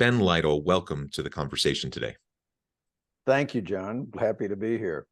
Ben Lytle, welcome to the conversation today. Thank you, John. Happy to be here.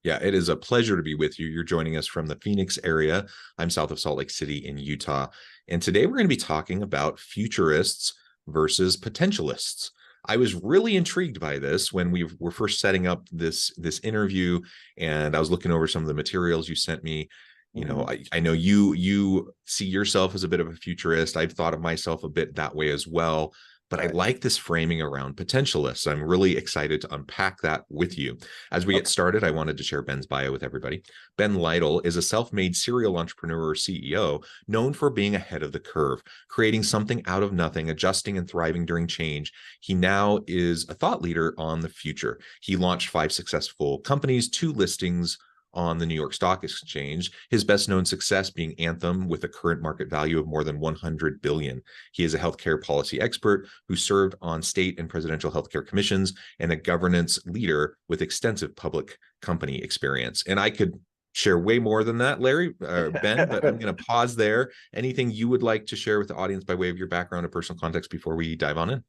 Yeah, it is a pleasure to be with you. You're joining us from the Phoenix area. I'm south of Salt Lake City in Utah. And today we're going to be talking about futurists versus potentialists. I was really intrigued by this when we were first setting up this interview, and I was looking over some of the materials you sent me. You know, I know you see yourself as a bit of a futurist. I've thought of myself a bit that way as well. But I like this framing around potentialists. I'm really excited to unpack that with you. As we get started, I wanted to share Ben's bio with everybody. Ben Lytle is a self-made serial entrepreneur or CEO known for being ahead of the curve, creating something out of nothing, adjusting and thriving during change. He now is a thought leader on the future. He launched 5 successful companies, 2 listings on the New York Stock Exchange, his best known success being Anthem with a current market value of more than $100 billion. He is a healthcare policy expert who served on state and presidential healthcare commissions and a governance leader with extensive public company experience. And I could share way more than that, Ben, but I'm going to pause there. Anything you would like to share with the audience by way of your background or personal context before we dive on in?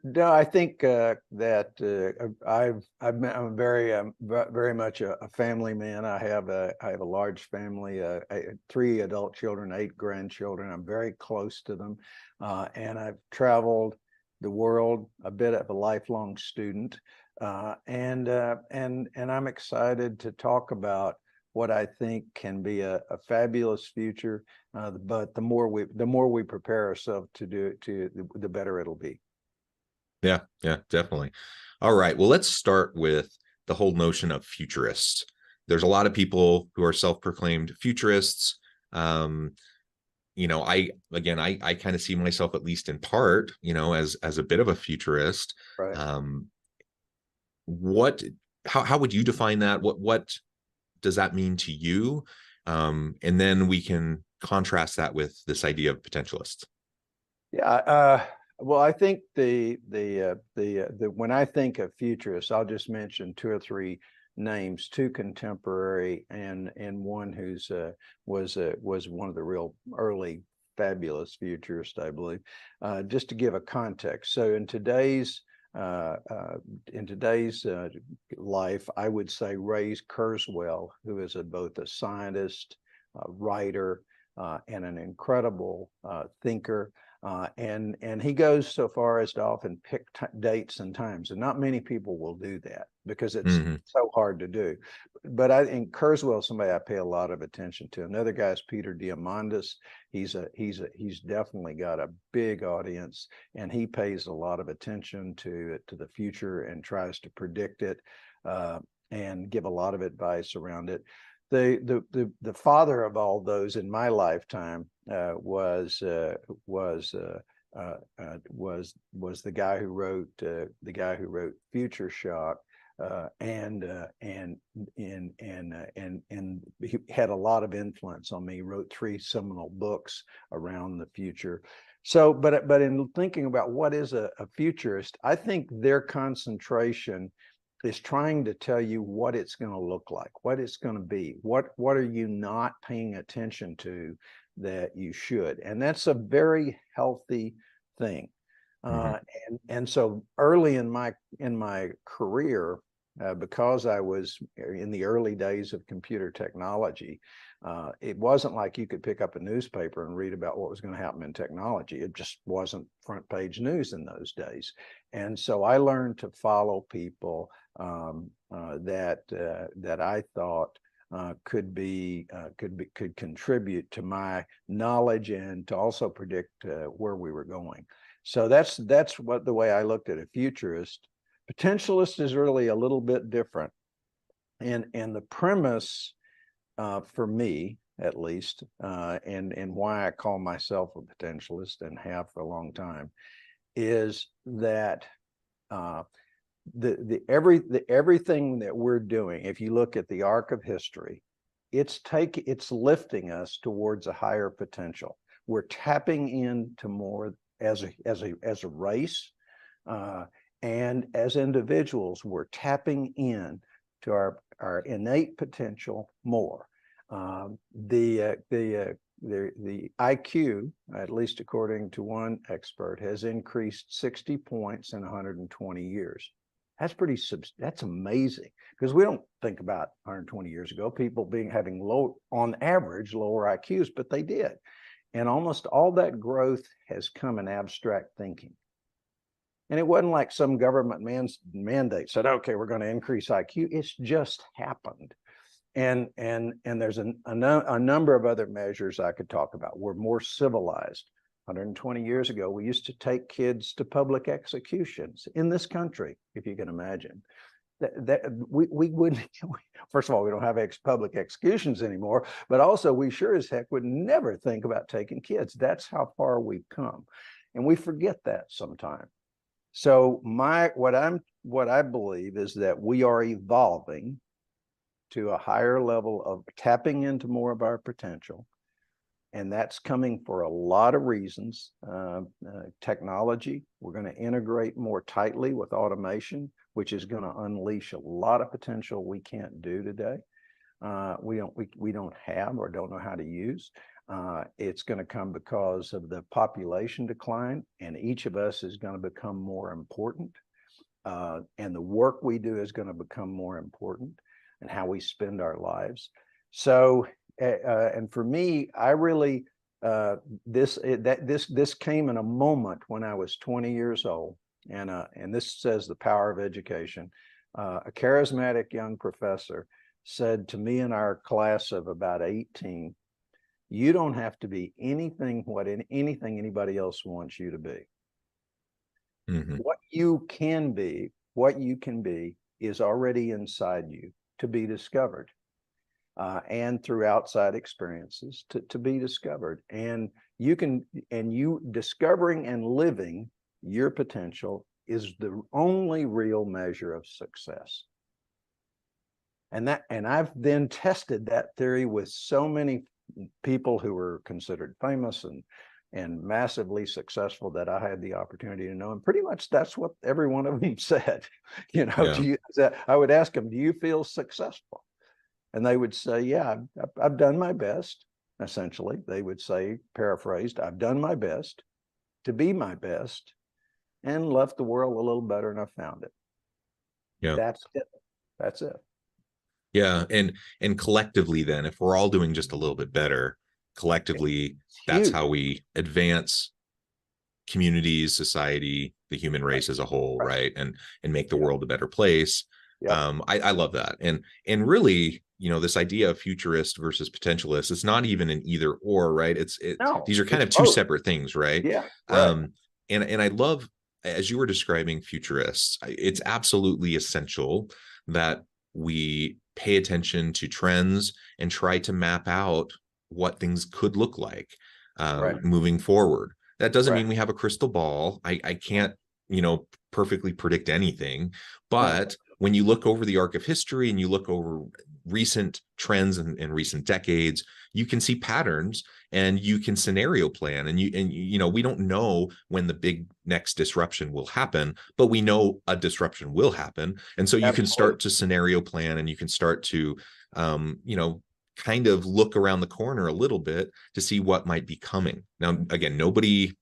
No, I think that I'm very much a family man. I have a large family, 3 adult children, 8 grandchildren. I'm very close to them, and I've traveled the world, a bit of a lifelong student, and I'm excited to talk about what I think can be a fabulous future. But the more we prepare ourselves to do it, the better it'll be. Yeah, definitely. All right. Well, let's start with the whole notion of futurists. There's a lot of people who are self-proclaimed futurists. You know, I kind of see myself, at least in part, you know, as a bit of a futurist. Right. How would you define that? What does that mean to you? And then we can contrast that with this idea of potentialists. Yeah. Well, I think when I think of futurists, I'll just mention 2 or 3 names, 2 contemporary and one who's was one of the real early fabulous futurists, I believe. Just to give a context, so in today's life, I would say Ray Kurzweil, who is both a scientist, writer, and an incredible thinker. And he goes so far as to often pick dates and times, and not many people will do that because it's so hard to do. But I think Kurzweil is somebody I pay a lot of attention to. Another guy is Peter Diamandis. He's definitely got a big audience, and he pays a lot of attention to the future and tries to predict it and give a lot of advice around it. The father of all those in my lifetime was the guy who wrote Future Shock, and he had a lot of influence on me. He wrote 3 seminal books around the future. So, but in thinking about what is a futurist, I think their concentration is trying to tell you what it's going to look like, what it's going to be, what are you not paying attention to that you should, and that's a very healthy thing. And so early in my career, because I was in the early days of computer technology, it wasn't like you could pick up a newspaper and read about what was going to happen in technology. It just wasn't front page news in those days. And so I learned to follow people that I thought could contribute to my knowledge and to also predict where we were going. So that's the way I looked at a futurist. Potentialist is really a little bit different, and the premise for me, at least, and why I call myself a potentialist and have for a long time, is that everything that we're doing, if you look at the arc of history, it's lifting us towards a higher potential. We're tapping into more as a race, and as individuals, we're tapping in to our innate potential more. The the IQ, at least according to one expert, has increased 60 points in 120 years. That's amazing, because we don't think about 120 years ago people having low, on average, lower IQs, but they did. And almost all that growth has come in abstract thinking. And it wasn't like some government mandate said, okay, we're going to increase IQ. It's just happened. And there's a number of other measures I could talk about. We're more civilized. 120 years ago, we used to take kids to public executions in this country, if you can imagine. We wouldn't, first of all, we don't have public executions anymore, but also we sure as heck would never think about taking kids. That's how far we've come. And we forget that sometimes. So what I believe is that we are evolving to a higher level of tapping into more of our potential. And that's coming for a lot of reasons. Technology, we're going to integrate more tightly with automation, which is going to unleash a lot of potential we can't do today. We don't have or don't know how to use. It's going to come because of the population decline, and each of us is going to become more important. And the work we do is going to become more important, and how we spend our lives. So, and for me, I really, this came in a moment when I was 20 years old, and this says the power of education. A charismatic young professor said to me in our class of about 18, you don't have to be anything anybody else wants you to be. Mm-hmm. What you can be is already inside you to be discovered, and through outside experiences to be discovered. And you discovering and living your potential is the only real measure of success. And I've then tested that theory with so many people who were considered famous and massively successful that I had the opportunity to know. And pretty much that's what every one of them said. I would ask them, do you feel successful? And they would say, yeah, I've done my best. Essentially, they would say, paraphrased, I've done my best to be my best and left the world a little better than I found it. Yeah. That's it. Yeah. And collectively then, if we're all doing just a little bit better, collectively, that's how we advance communities, society, the human race as a whole, right? And make the world a better place. I love that. And really, this idea of futurist versus potentialist, it's not even an either or, right? These are kind of two separate things, right? Yeah. Right. And I love, as you were describing futurists, it's absolutely essential that we pay attention to trends and try to map out what things could look like moving forward. That doesn't mean we have a crystal ball. I can't, perfectly predict anything, but when you look over the arc of history and you look over recent trends in recent decades, you can see patterns and you can scenario plan. And we don't know when the big next disruption will happen, but we know a disruption will happen. And so you can start to scenario plan, and you can start to, kind of look around the corner a little bit to see what might be coming. Now, again, nobody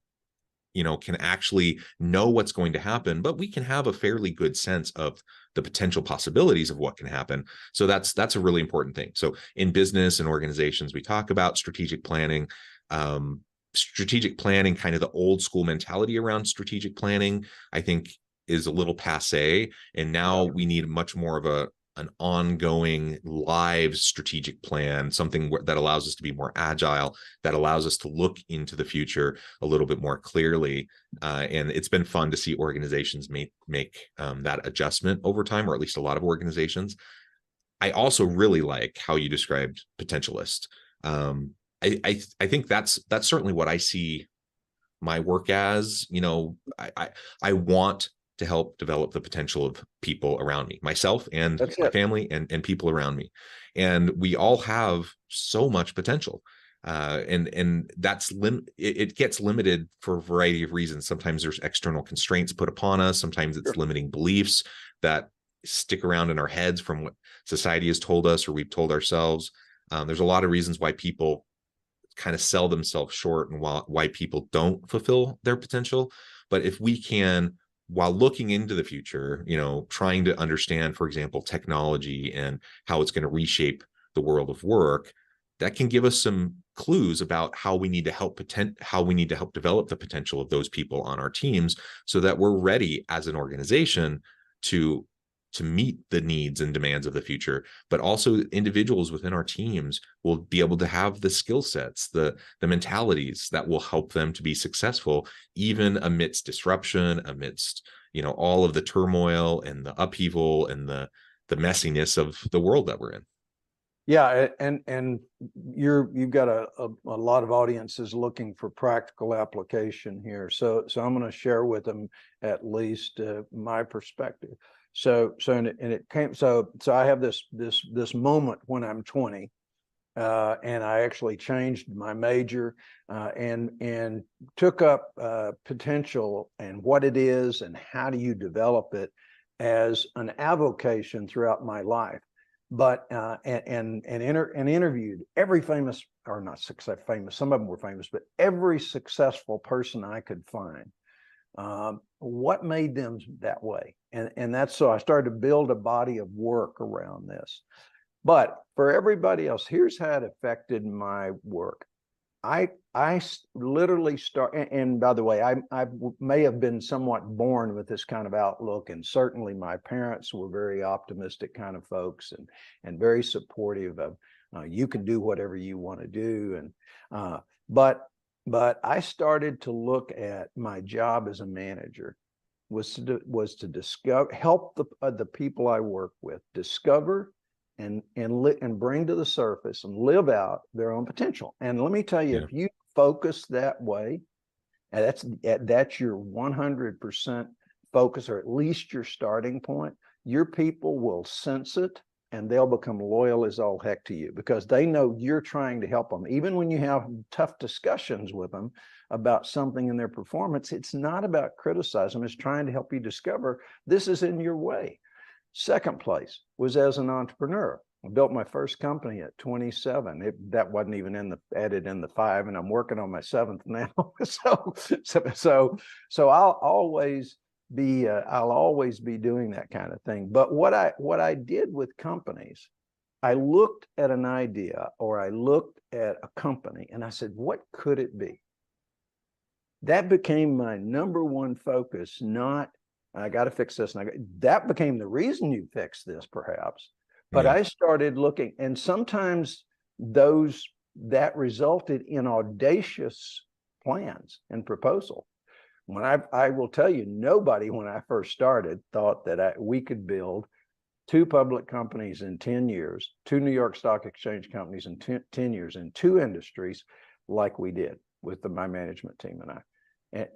can actually know what's going to happen, but we can have a fairly good sense of the potential possibilities of what can happen. So that's a really important thing. So in business and organizations, we talk about strategic planning, kind of the old school mentality around strategic planning, I think is a little passé. And now we need much more of an ongoing live strategic plan, something that allows us to be more agile, that allows us to look into the future a little bit more clearly. And it's been fun to see organizations make that adjustment over time, or at least a lot of organizations. I also really like how you described potentialist. I think that's certainly what I see my work as. I want to help develop the potential of people around me, myself and my family and people around me. And we all have so much potential. And that's it gets limited for a variety of reasons. Sometimes there's external constraints put upon us. Sometimes it's limiting beliefs that stick around in our heads from what society has told us or we've told ourselves. There's a lot of reasons why people kind of sell themselves short and why people don't fulfill their potential. But if we can, while looking into the future, trying to understand, for example, technology and how it's going to reshape the world of work, that can give us some clues about how we need to help develop the potential of those people on our teams, so that we're ready as an organization to meet the needs and demands of the future. But also individuals within our teams will be able to have the skill sets, the mentalities that will help them to be successful, even amidst disruption, amidst all of the turmoil and the upheaval and the messiness of the world that we're in. Yeah, and you've got a lot of audiences looking for practical application here. So I'm going to share with them at least my perspective. So I have this moment when I'm 20, and I actually changed my major and took up potential and what it is and how do you develop it as an avocation throughout my life. But and interviewed every famous, or not famous, some of them were famous, but every successful person I could find. What made them that way? And that's, so I started to build a body of work around this. But for everybody else, here's how it affected my work. I literally and by the way, I may have been somewhat born with this kind of outlook, and certainly my parents were very optimistic kind of folks and very supportive of you can do whatever you want to do. And but I started to look at my job as a manager was to discover, help the people I work with discover and bring to the surface and live out their own potential. And let me tell you, if you focus that way, and that's your 100% focus, or at least your starting point, your people will sense it and they'll become loyal as all heck to you, because they know you're trying to help them. Even when you have tough discussions with them about something in their performance, it's not about criticizing, it's trying to help you discover this is in your way. Second place was as an entrepreneur. I built my first company at 27. That wasn't even added in the 5, and I'm working on my 7th now. So I'll always be doing that kind of thing. But what I did with companies, I looked at an idea or I looked at a company and I said, what could it be? That became my number one focus, not I got to fix this. That became the reason you fix this, perhaps. But I started looking, and sometimes that resulted in audacious plans and proposal. When I will tell you, nobody when I first started thought that we could build 2 public companies in 10 years, 2 New York Stock Exchange companies in 10 years in 2 industries like we did with my management team and I.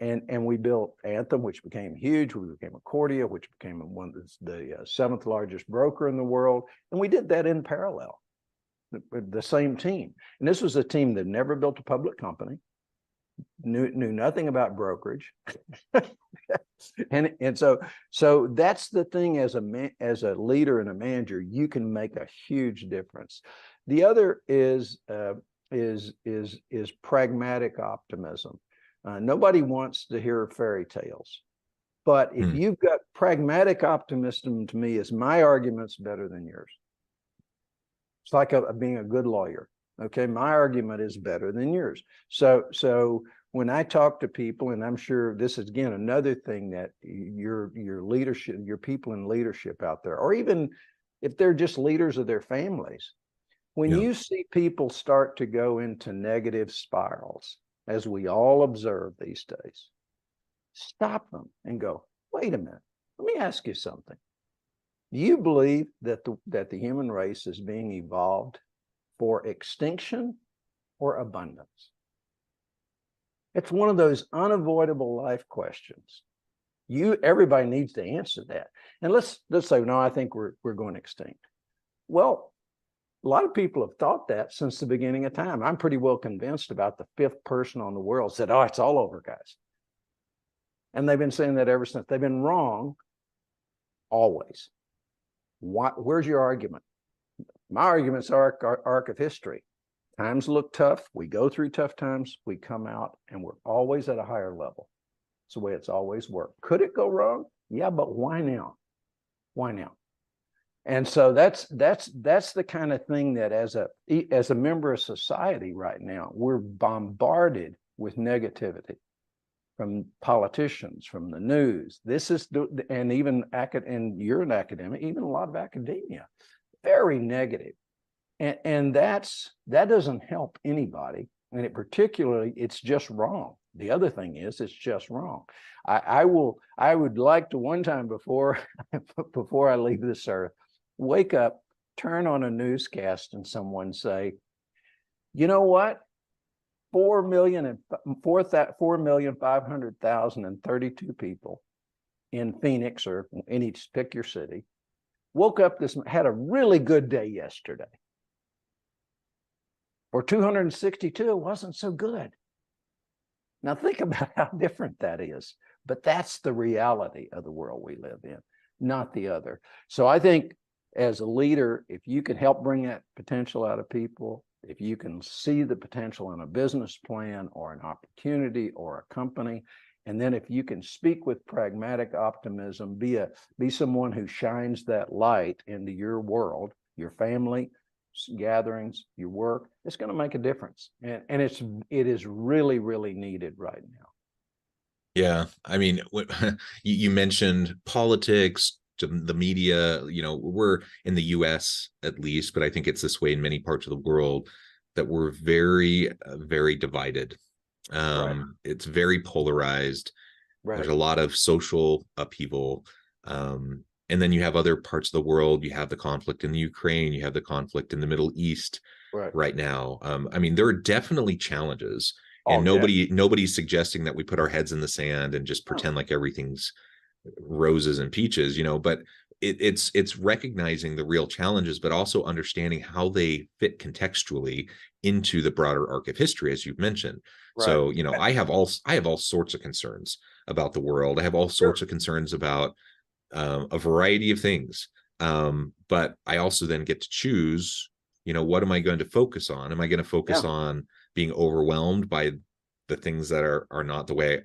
And we built Anthem, which became huge. We became Accordia, which became the 7th largest broker in the world. And we did that in parallel, the same team. And this was a team that never built a public company, knew nothing about brokerage. and so that's the thing, as a leader and a manager, you can make a huge difference. The other is pragmatic optimism. Nobody wants to hear fairy tales, but if you've got pragmatic optimism, to me, is my argument's better than yours. It's like being a good lawyer. Okay, my argument is better than yours. So when I talk to people, and I'm sure this is again another thing that your leadership, your people in leadership out there, or even if they're just leaders of their families, when you see people start to go into negative spirals, as we all observe these days, stop them and go, wait a minute, let me ask you something. Do you believe that the human race is being evolved for extinction or abundance? It's one of those unavoidable life questions. Everybody needs to answer that. And let's say, no, I think we're going extinct. Well, a lot of people have thought that since the beginning of time. I'm pretty well convinced about the 5th person on the world said, oh, it's all over, guys. And they've been saying that ever since. They've been wrong always. Where's your argument? My argument's arc of history. Times look tough. We go through tough times. We come out and we're always at a higher level. It's the way it's always worked. Could it go wrong? Yeah, but why now? Why now? And so that's the kind of thing that as a member of society right now, we're bombarded with negativity from politicians, from the news. This is, and even and you're an academic, even a lot of academia, very negative. And that doesn't help anybody. And particularly, it's just wrong. The other thing is, it's just wrong. I would like to one time before I leave this earth, wake up, turn on a newscast, and someone say, you know what? 4,500,032 people in Phoenix or any, pick your city, woke up had a really good day yesterday. Or 262, it wasn't so good. Now think about how different that is. But that's the reality of the world we live in, not the other. So I think as a leader, if you can help bring that potential out of people, if you can see the potential in a business plan or an opportunity or a company, and then if you can speak with pragmatic optimism, be someone who shines that light into your world, your family, gatherings, your work, it's going to make a difference. And it is really, really needed right now. Yeah. I mean, you mentioned politics, the media, we're in the US at least, but I think it's this way in many parts of the world, that we're very, very divided. Right. It's very polarized. Right. There's a lot of social upheaval. And then you have other parts of the world. You have the conflict in the Ukraine. You have the conflict in the Middle East right now. I mean, there are definitely challenges, and nobody's suggesting that we put our heads in the sand and just pretend like everything's roses and peaches, but it's recognizing the real challenges, but also understanding how they fit contextually into the broader arc of history, as you've mentioned. Right. So, I have all sorts of concerns about the world. I have all sorts of concerns about a variety of things. But I also then get to choose, what am I going to focus on? Am I going to focus on being overwhelmed by the things that are not the way,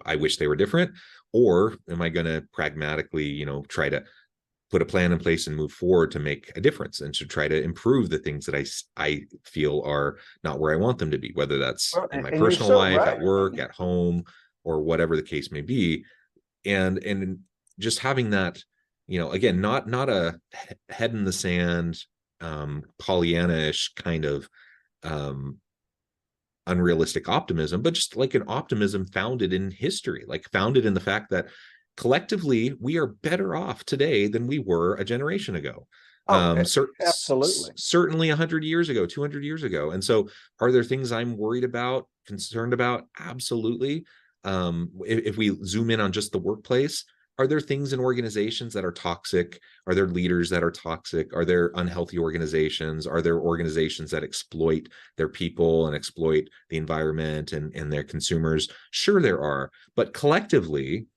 I wish they were different? Or am I going to pragmatically, try to put a plan in place and move forward to make a difference and to try to improve the things that I feel are not where I want them to be, whether that's in my personal life, at work, at home, or whatever the case may be. And just having that, again, not a head in the sand, Pollyanna-ish kind of unrealistic optimism, but just like an optimism founded in history, like founded in the fact that collectively we are better off today than we were a generation ago. Absolutely. Certainly 100 years ago, 200 years ago. And so are there things I'm worried about, concerned about? Absolutely. If we zoom in on just the workplace, are there things in organizations that are toxic? Are there leaders that are toxic? Are there unhealthy organizations? Are there organizations that exploit their people and exploit the environment and their consumers? Sure, there are. But collectively,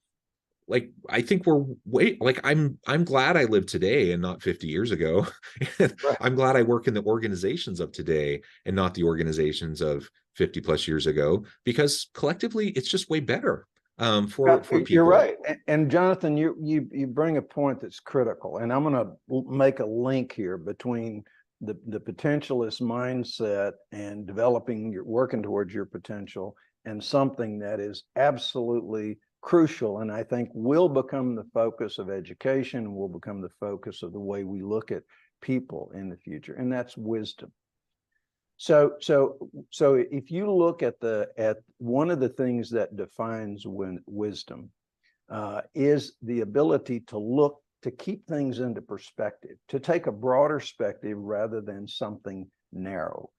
like, I think I'm glad I live today and not 50 years ago. I'm glad I work in the organizations of today and not the organizations of 50 plus years ago, because collectively it's just way better. For people. You're right. And Jonathan, you bring a point that's critical, and I'm going to make a link here between the potentialist mindset and working towards your potential, and something that is absolutely crucial, and I think will become the focus of education and will become the focus of the way we look at people in the future, and that's wisdom. So if you look at one of the things that defines wisdom is the ability to keep things into perspective, to take a broader perspective rather than something narrow.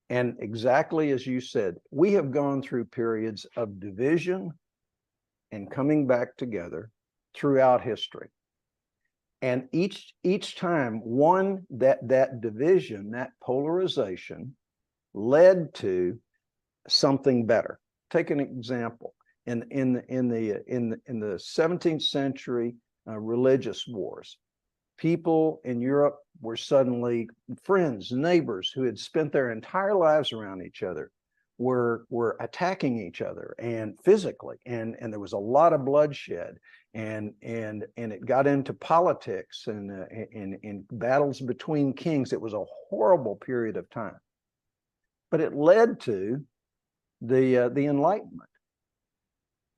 And exactly as you said, we have gone through periods of division and coming back together throughout history. And each time that division, that polarization, led to something better. Take an example. In the 17th century religious wars, People in Europe were suddenly friends, neighbors who had spent their entire lives around each other, were attacking each other and physically, and there was a lot of bloodshed, and it got into politics and in battles between kings. It was a horrible period of time, but it led to the Enlightenment,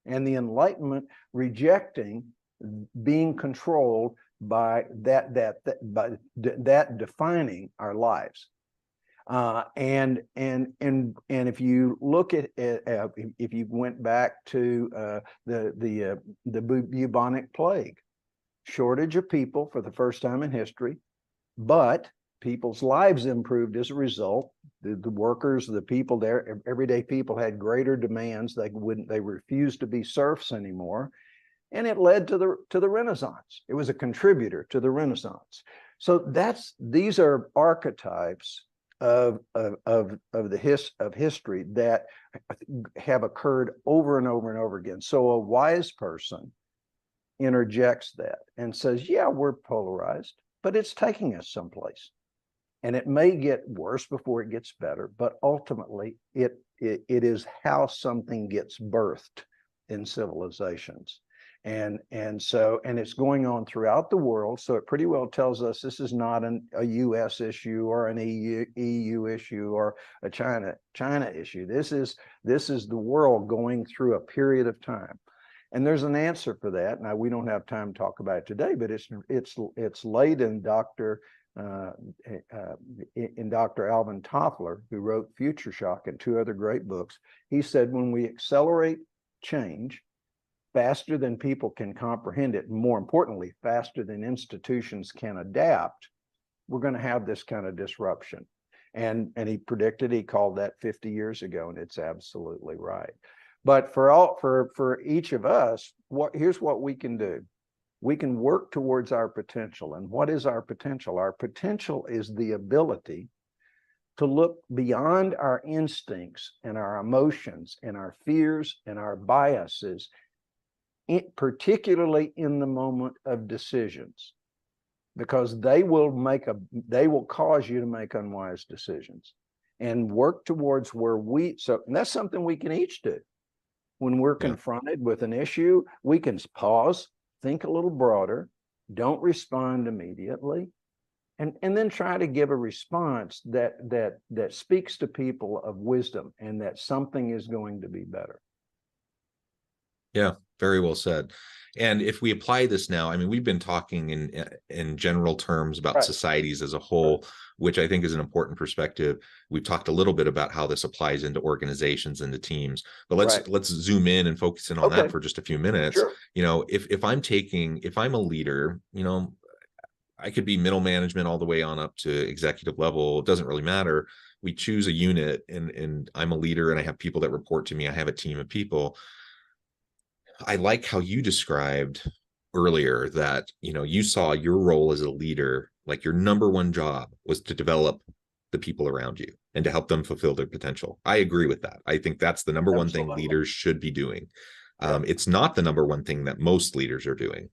and the Enlightenment rejecting being controlled by that defining our lives. And if you look at if you went back to the bubonic plague, shortage of people for the first time in history, but people's lives improved as a result. The workers, the people there, everyday people had greater demands. They refused to be serfs anymore. And it led to the Renaissance. It was a contributor to the Renaissance. So these are archetypes of history that have occurred over and over and over again. So a wise person interjects that and says, yeah, we're polarized, but it's taking us someplace. And it may get worse before it gets better, but ultimately it is how something gets birthed in civilizations. And it's going on throughout the world. So it pretty well tells us this is not a US issue or an EU issue or a China issue. This is the world going through a period of time. And there's an answer for that. Now, we don't have time to talk about it today, but it's laid in Dr. Alvin Toffler, who wrote Future Shock and 2 other great books. He said, when we accelerate change faster than people can comprehend it, and more importantly, faster than institutions can adapt, we're going to have this kind of disruption. And he predicted, he called that 50 years ago, and it's absolutely right. But for each of us, here's what we can do. We can work towards our potential. And what is our potential? Our potential is the ability to look beyond our instincts and our emotions and our fears and our biases, particularly in the moment of decisions, because they will cause you to make unwise decisions, and work towards and that's something we can each do. When we're confronted with an issue, we can pause, think a little broader, don't respond immediately, and then try to give a response that speaks to people of wisdom and that something is going to be better. Yeah, very well said. And if we apply this now, I mean, we've been talking in general terms about societies as a whole, which I think is an important perspective. We've talked a little bit about how this applies into organizations and the teams, but let's zoom in and focus in on that for just a few minutes. Sure. You know, if I'm a leader, you know, I could be middle management all the way on up to executive level. It doesn't really matter. We choose a unit, and I'm a leader, and I have people that report to me. I have a team of people. I like how you described earlier that, you know, you saw your role as a leader, like your number one job was to develop the people around you and to help them fulfill their potential. I agree with that. I think that's the number one thing leaders should be doing. It's not the number one thing that most leaders are doing.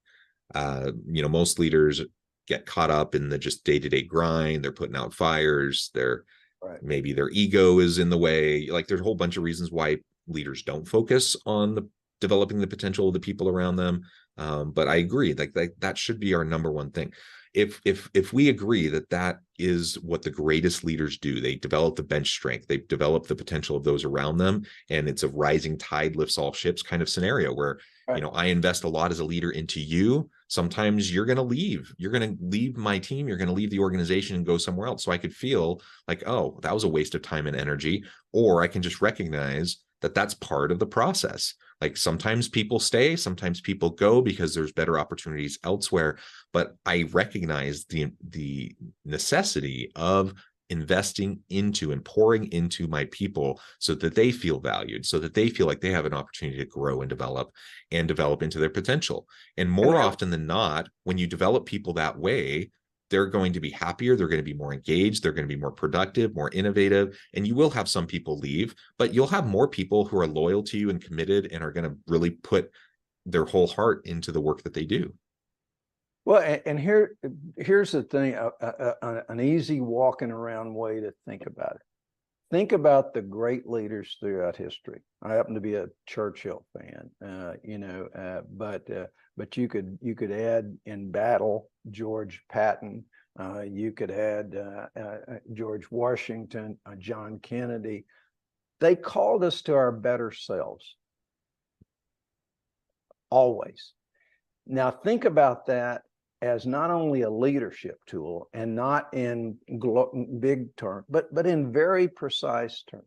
You know, most leaders get caught up in the just day-to-day grind. They're putting out fires. Maybe their ego is in the way. Like, there's a whole bunch of reasons why leaders don't focus on developing the potential of the people around them. But I agree, like that should be our number one thing. If we agree that is what the greatest leaders do, they develop the bench strength, they develop the potential of those around them, and it's a rising tide lifts all ships kind of scenario where, you know, I invest a lot as a leader into you. Sometimes you're going to leave my team, you're going to leave the organization and go somewhere else. So I could feel like, oh, that was a waste of time and energy. Or I can just recognize that that's part of the process. Like, sometimes people stay, sometimes people go because there's better opportunities elsewhere. But I recognize the necessity of investing into and pouring into my people so that they feel valued, so that they feel like they have an opportunity to grow and develop into their potential. And more often than not, when you develop people that way, they're going to be happier, they're going to be more engaged, they're going to be more productive, more innovative, and you will have some people leave, but you'll have more people who are loyal to you and committed and are going to really put their whole heart into the work that they do. Well, and here's the thing, an easy walking around way to think about it. Think about the great leaders throughout history. I happen to be a Churchill fan, but you could add in battle George Patton. You could add George Washington, John Kennedy. They called us to our better selves. Always. Now think about that as not only a leadership tool and not in big terms, but in very precise terms.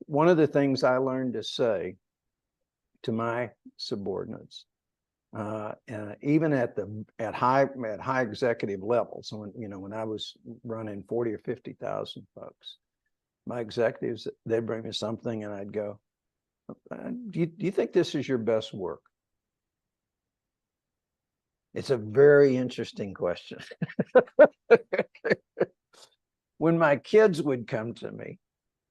One of the things I learned to say to my subordinates, even at high executive levels, when I was running 40 or 50,000 folks, my executives, they'd bring me something and I'd go, do you think this is your best work? It's a very interesting question. When my kids would come to me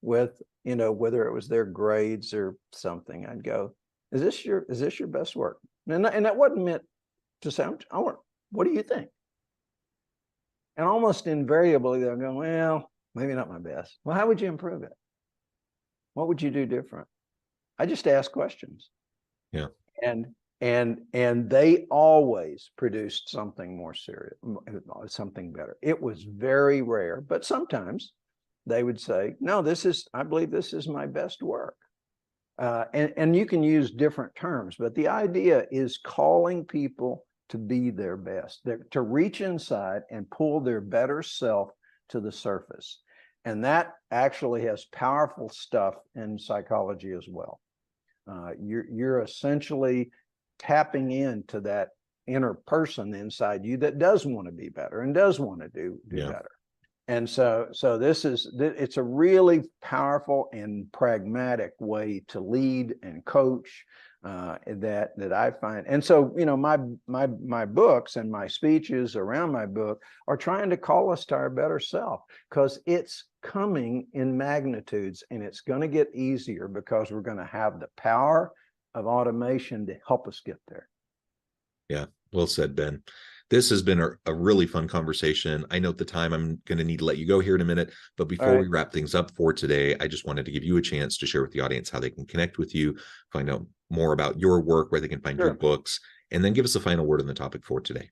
with, whether it was their grades or something, I'd go, is this your best work? And that wasn't meant to sound, what do you think? And almost invariably they'll go, well, maybe not my best. Well, how would you improve it? What would you do different? I just ask questions. Yeah. And they always produced something more serious, something better. It was very rare, but sometimes they would say, no, I believe this is my best work. And you can use different terms, but the idea is calling people to be their best, to reach inside and pull their better self to the surface. And that actually has powerful stuff in psychology as well. You're essentially tapping into that inner person inside you that does want to be better and does want to do better. And so it's a really powerful and pragmatic way to lead and coach that I find. And so, my books and my speeches around my book are trying to call us to our better self, because it's coming in magnitudes and it's going to get easier because we're going to have the power of automation to help us get there. Yeah, well said, Ben. This has been a really fun conversation. I note the time. I'm going to need to let you go here in a minute, but before we wrap things up for today, I just wanted to give you a chance to share with the audience how they can connect with you, find out more about your work, where they can find your books, and then give us a final word on the topic for today.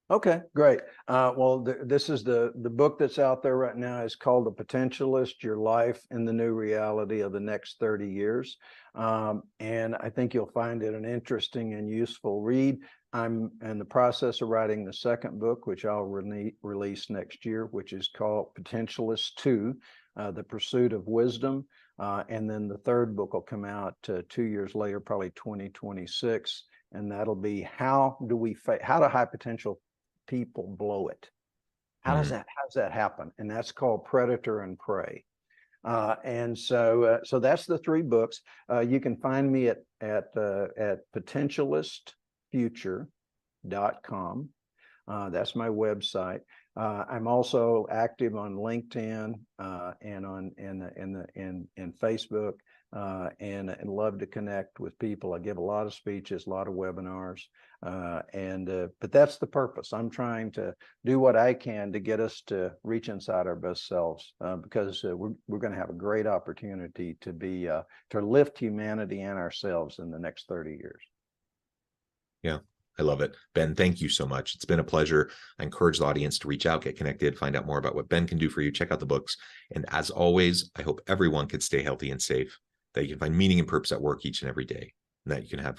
Okay, great. This is the book that's out there right now is called The Potentialist: Your Life in the New Reality of the Next 30 Years. And I think you'll find it an interesting and useful read. I'm in the process of writing the second book, which I'll release next year, which is called Potentialists 2, The Pursuit of Wisdom. And then the third book will come out 2 years later, probably 2026. And that'll be how do high potential people blow it? How does that happen? And that's called Predator and Prey. And so that's the 3 books. You can find me at potentialistfuture.com. That's my website. I'm also active on LinkedIn and on Facebook, and love to connect with people. I give a lot of speeches, a lot of webinars, but that's the purpose. I'm trying to do what I can to get us to reach inside our best selves, because we're going to have a great opportunity to lift humanity and ourselves in the next 30 years. Yeah. I love it. Ben, thank you so much. It's been a pleasure. I encourage the audience to reach out, get connected, find out more about what Ben can do for you. Check out the books. And as always, I hope everyone can stay healthy and safe, that you can find meaning and purpose at work each and every day, and that you can have